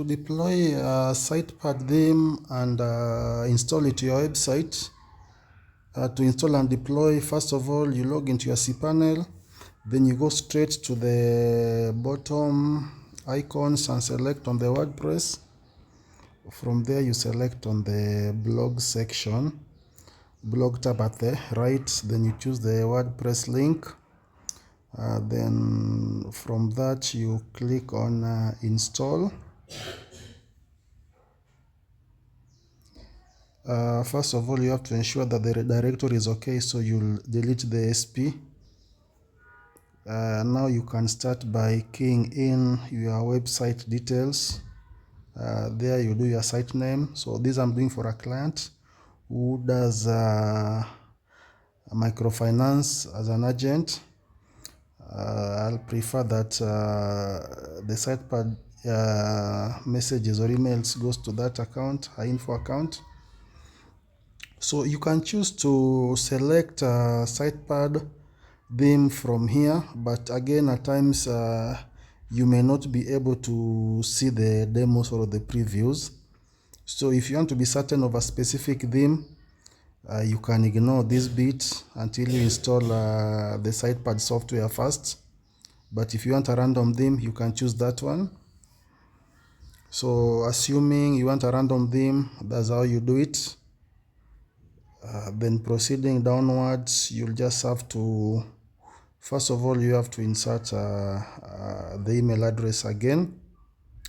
To deploy a SitePad theme and install it to your website, to install and deploy, first of all, you log into your cPanel, then you go straight to the bottom icons and select on the WordPress. From there, you select on the blog section, blog tab at the right, then you choose the WordPress link. Then from that, you click on install. First of all, you have to ensure that the directory is okay, so you'll delete the SP. Now you can start by keying in your website details. There you do your site name. So this I'm doing for a client who does microfinance as an agent. I'll prefer that the SitePad messages or emails goes to that account, our info account. So you can choose to select a SitePad theme from here, but again at times you may not be able to see the demos or the previews. So if you want to be certain of a specific theme, you can ignore this bit until you install the SitePad software first. But if you want a random theme, you can choose that one. So assuming you want a random theme, that's how you do it. Then proceeding downwards, you'll just have to, first of all, you have to insert the email address again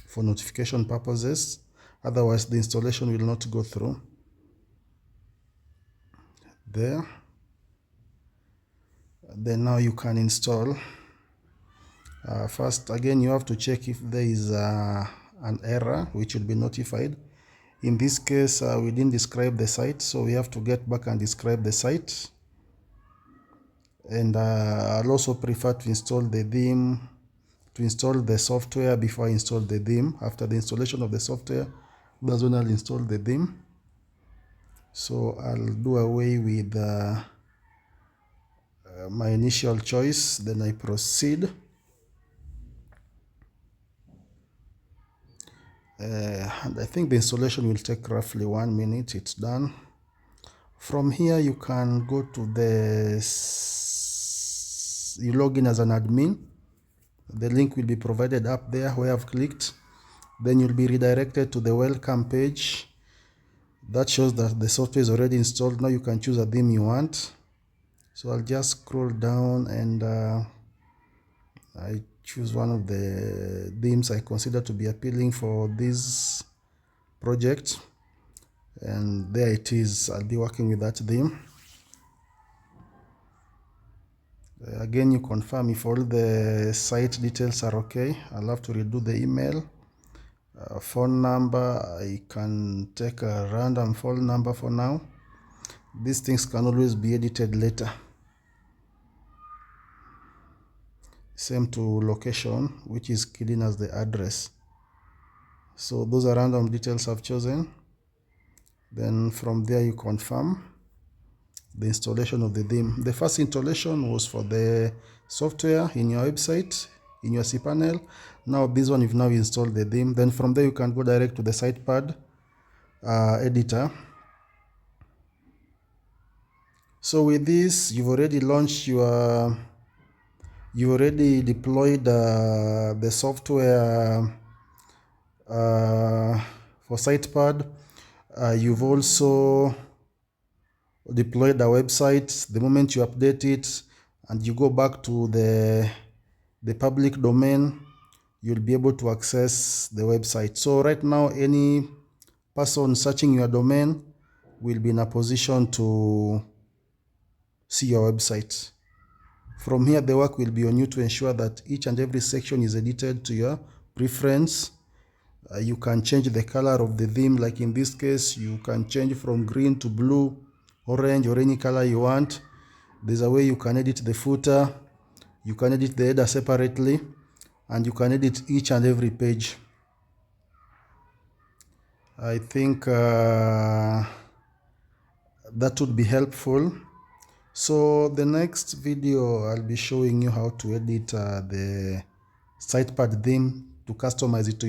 for notification purposes. Otherwise, the installation will not go through. There. Then now you can install. First, again, you have to check if there is an error which will be notified. In this case, we didn't describe the site, so we have to get back and describe the site. And I'll also prefer to install the theme, to install the software before I install the theme. After the installation of the software, that's when I'll install the theme. So I'll do away with my initial choice, then I proceed. And I think the installation will take roughly 1 minute. It's done. From here, you can go to you log in as an admin. The link will be provided up there where I've clicked. Then you'll be redirected to the welcome page. That shows that the software is already installed. Now you can choose a theme you want. So I'll just scroll down and I choose one of the themes I consider to be appealing for this project. And there it is. I'll be working with that theme. Again, you confirm if all the site details are okay. I'll have to redo the email. Phone number, I can take a random phone number for now. These things can always be edited later. Same to location, which is keyed in as the address. So those are random details I've chosen. Then from there you confirm the installation of the theme. The first installation was for the software in your website, in your cPanel. Now this one, you've now installed the theme. Then from there you can go direct to the SitePad editor. So with this, you've already launched your, you already deployed the software for SitePad. You've also deployed the website. The moment you update it and you go back to the public domain, you'll be able to access the website. So right now, any person searching your domain will be in a position to see your website. From here, the work will be on you to ensure that each and every section is edited to your preference. You can change the color of the theme, like in this case, you can change from green to blue, orange, or any color you want. There's a way you can edit the footer, you can edit the header separately, and you can edit each and every page. I think that would be helpful. So the next video, I'll be showing you how to edit the SitePad theme to customize it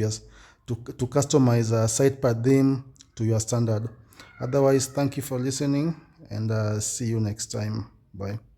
to customize a SitePad theme to your standard. Otherwise, thank you for listening, and see you next time. Bye.